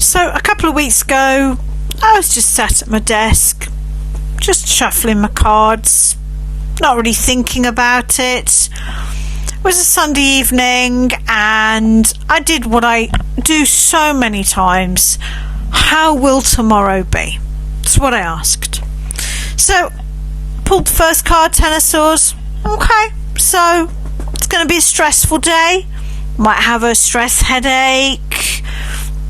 So a couple of weeks ago, I was just sat at my desk, just shuffling my cards, not really thinking about it. It was a Sunday evening and I did what I do so many times. How will tomorrow be? That's what I asked. So, pulled the first card, Ten of Swords. Okay, so it's going to be a stressful day. Might have a stress headache.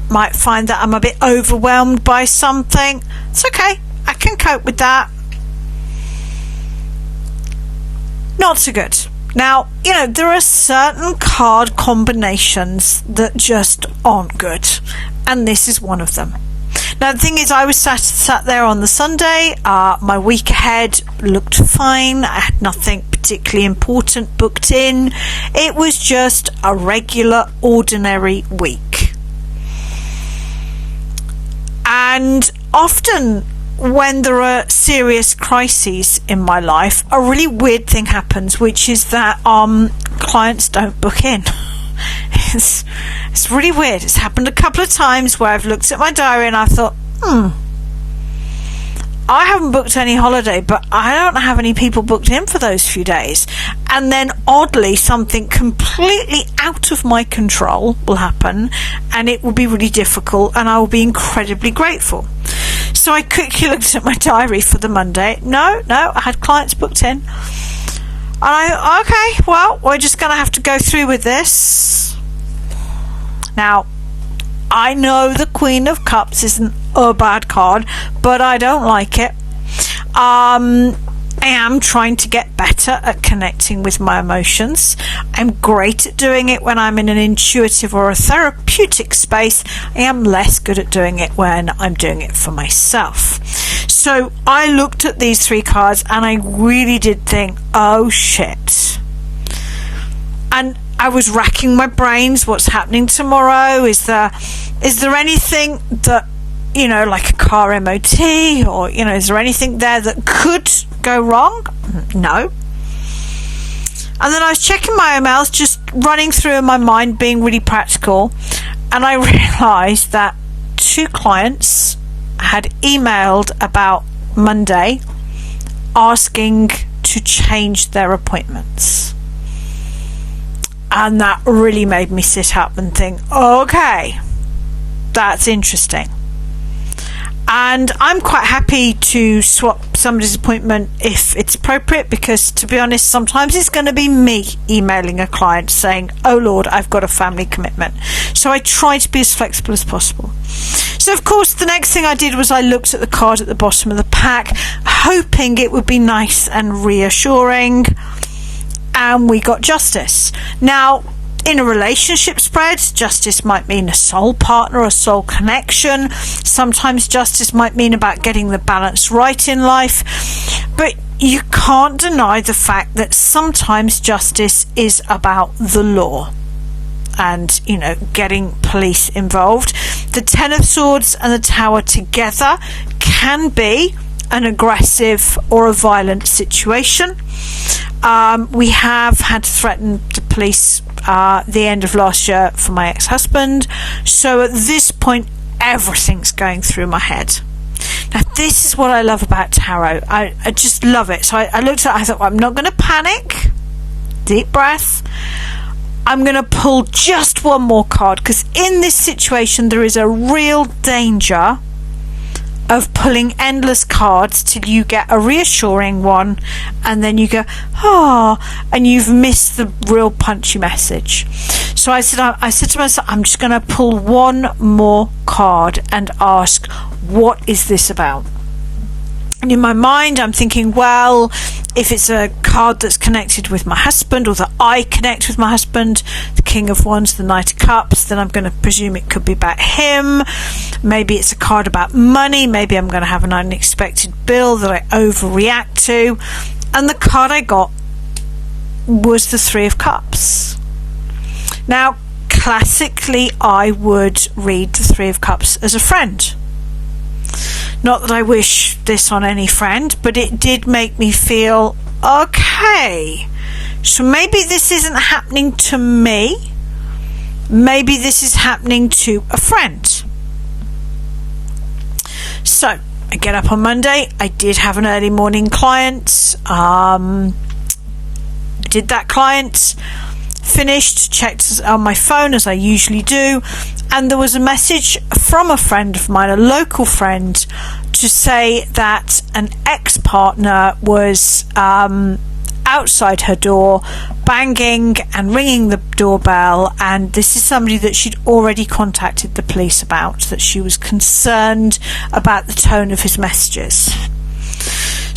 Might find that I'm a bit overwhelmed by something. It's okay. I can cope with that. Not so good. Now, there are certain card combinations that just aren't good. And this is one of them. Now, the thing is, I was sat there on the Sunday. My week ahead looked fine. I had nothing particularly important booked in. It was just a regular, ordinary week. And often when there are serious crises in my life, a really weird thing happens, which is that clients don't book in. It's really weird. It's happened a couple of times where I've looked at my diary and I thought, I haven't booked any holiday, but I don't have any people booked in for those few days. And then oddly, something completely out of my control will happen and it will be really difficult and I will be incredibly grateful. So I quickly looked at my diary for the Monday. No, I had clients booked in. And okay, well, we're just going to have to go through with this. Now, I know the Queen of Cups isn't a bad card, but I don't like it. I am trying to get better at connecting with my emotions. I'm great at doing it when I'm in an intuitive or a therapeutic space. I am less good at doing it when I'm doing it for myself. So I looked at these three cards and I really did think, oh shit. And I was racking my brains. What's happening tomorrow? Is there anything that, like a car MOT or, is there anything there that could go wrong? No. And then I was checking my emails, just running through in my mind, being really practical. And I realised that 2 clients had emailed about Monday asking to change their appointments. And that really made me sit up and think, okay, that's interesting. And I'm quite happy to swap somebody's appointment if it's appropriate, because to be honest, sometimes it's going to be me emailing a client saying, oh Lord, I've got a family commitment. So I try to be as flexible as possible. So of course, the next thing I did was I looked at the card at the bottom of the pack, hoping it would be nice and reassuring. And we got Justice. Now, in a relationship spread, justice might mean a soul partner, a soul connection. Sometimes justice might mean about getting the balance right in life. But you can't deny the fact that sometimes justice is about the law and, getting police involved. The Ten of Swords and the Tower together can be an aggressive or a violent situation. We have had to threaten the police the end of last year for my ex-husband. So at this point, everything's going through my head. Now, this is what I love about tarot. I just love it. So I looked at it, I thought, well, I'm not going to panic. Deep breath. I'm going to pull just one more card, because in this situation, there is a real danger of pulling endless cards till you get a reassuring one and then you go, and you've missed the real punchy message. So I said to myself, I'm just going to pull one more card and ask, what is this about? And in my mind, I'm thinking, well, if it's a card that's connected with my husband, or that I connect with my husband, the King of Wands, the Knight of Cups, then I'm going to presume it could be about him. Maybe it's a card about money. Maybe I'm going to have an unexpected bill that I overreact to. And the card I got was the Three of Cups. Now, classically, I would read the Three of Cups as a friend. Not that I wish this on any friend, but it did make me feel, okay, so maybe this isn't happening to me. Maybe this is happening to a friend. So I get up on Monday. I did have an early morning client. I did that client, finished, checked on my phone as I usually do, and there was a message from a friend of mine, a local friend, to say that an ex-partner was outside her door, banging and ringing the doorbell, and this is somebody that she'd already contacted the police about, that she was concerned about the tone of his messages.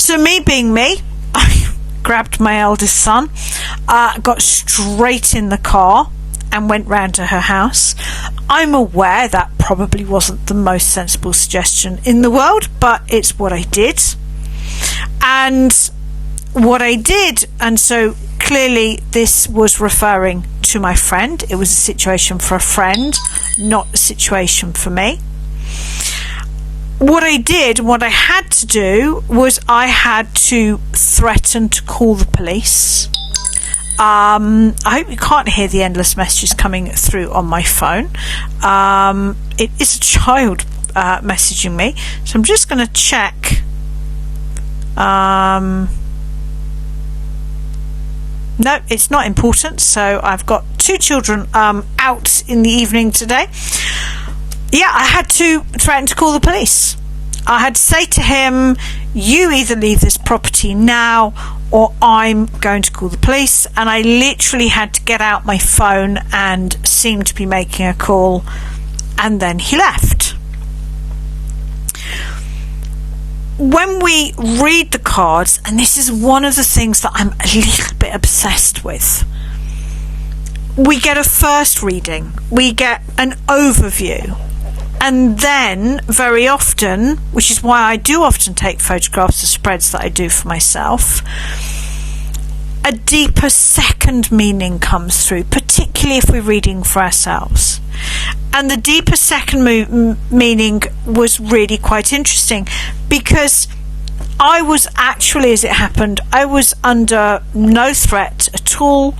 So me being me, I grabbed my eldest son, got straight in the car and went round to her house. I'm aware that probably wasn't the most sensible suggestion in the world, but it's what I did. And so clearly this was referring to my friend. It was a situation for a friend, not a situation for me. What I had to do was I had to threaten to call the police. I hope you can't hear the endless messages coming through on my phone. It is a child messaging me, so I'm just going to check. No, it's not important. So I've got 2 children out in the evening today. Yeah, I had to threaten to call the police. I had to say to him, you either leave this property now or I'm going to call the police. And I literally had to get out my phone and seem to be making a call, and then he left. When we read the cards, and this is one of the things that I'm a little bit obsessed with, we get a first reading, we get an overview, and then very often, which is why I do often take photographs of spreads that I do for myself, a deeper second meaning comes through, particularly if we're reading for ourselves. And the deeper second meaning was really quite interesting, because I was actually, as it happened, I was under no threat at all.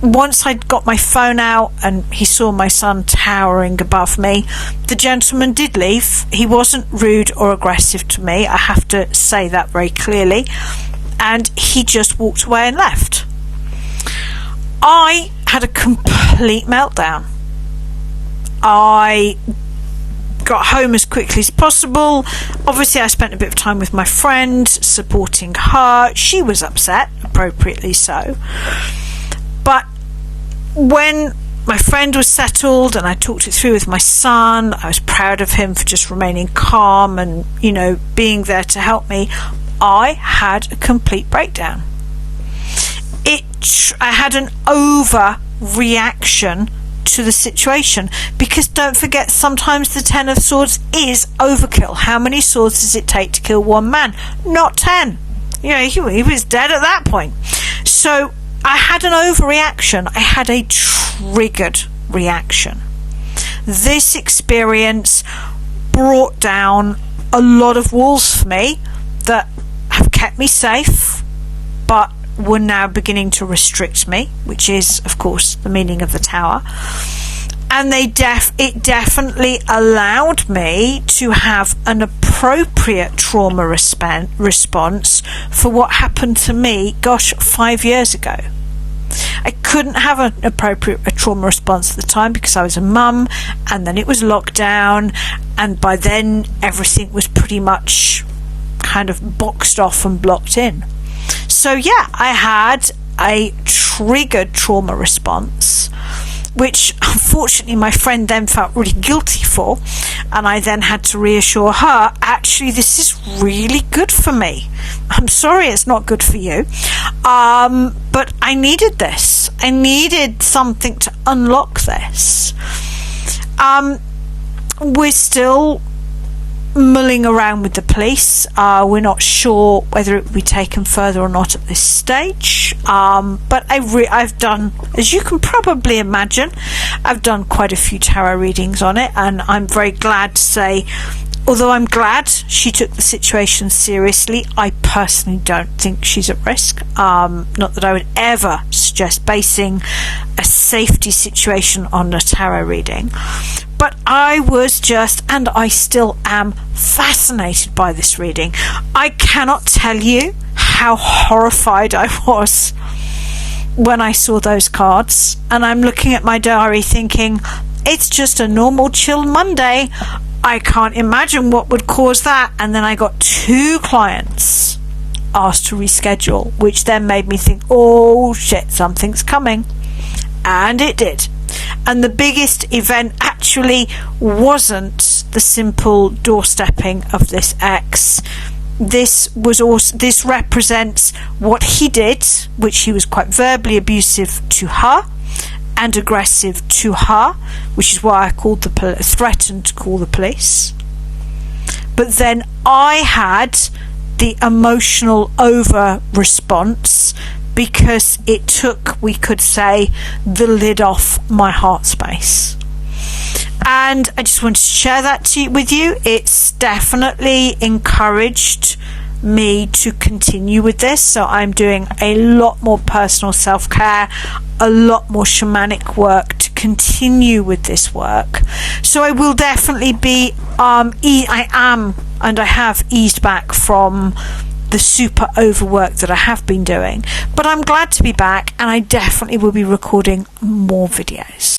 Once I'd got my phone out and he saw my son towering above me, the gentleman did leave. He wasn't rude or aggressive to me, I have to say that very clearly, and he just walked away and left. I had a complete meltdown. I got home as quickly as possible. Obviously I spent a bit of time with my friend, supporting her. She was upset, appropriately so. But when my friend was settled and I talked it through with my son, I was proud of him for just remaining calm and, being there to help me. I had a complete breakdown. I had an overreaction to the situation, because don't forget, sometimes the 10 of swords is overkill. How many swords does it take to kill one man? Not 10. He was dead at that point. So I had an overreaction. I had a triggered reaction. This experience brought down a lot of walls for me that have kept me safe, but were now beginning to restrict me, which is, of course, the meaning of the Tower. And it definitely allowed me to have an appropriate trauma response for what happened to me, 5 years ago. I couldn't have an appropriate trauma response at the time because I was a mum, and then it was lockdown, and by then everything was pretty much kind of boxed off and blocked in. So yeah, I had a triggered trauma response, which unfortunately my friend then felt really guilty for, and I then had to reassure her, actually this is really good for me. I'm sorry it's not good for you, but I needed this. I needed something to unlock this. We're still mulling around with the police. We're not sure whether it will be taken further or not at this stage, but I've done, as you can probably imagine, I've done quite a few tarot readings on it, and I'm very glad to say, although I'm glad she took the situation seriously, I personally don't think she's at risk. Not that I would ever suggest basing a safety situation on a tarot reading, But I was just, and I still am, fascinated by this reading. I cannot tell you how horrified I was when I saw those cards, and I'm looking at my diary thinking, it's just a normal chill Monday. I can't imagine what would cause that. And then I got 2 clients asked to reschedule, which then made me think, oh shit, something's coming. And it did. And the biggest event actually wasn't the simple doorstepping of this ex. This represents what he did, which he was quite verbally abusive to her and aggressive to her, which is why I threatened to call the police. But then I had the emotional over response, because it took, we could say, the lid off my heart space. And I just wanted to share that with you. It's definitely encouraged me to continue with this. So I'm doing a lot more personal self-care, a lot more shamanic work to continue with this work. So I will definitely be, I am, and I have eased back from the super overwork that I have been doing. But I'm glad to be back, and I definitely will be recording more videos.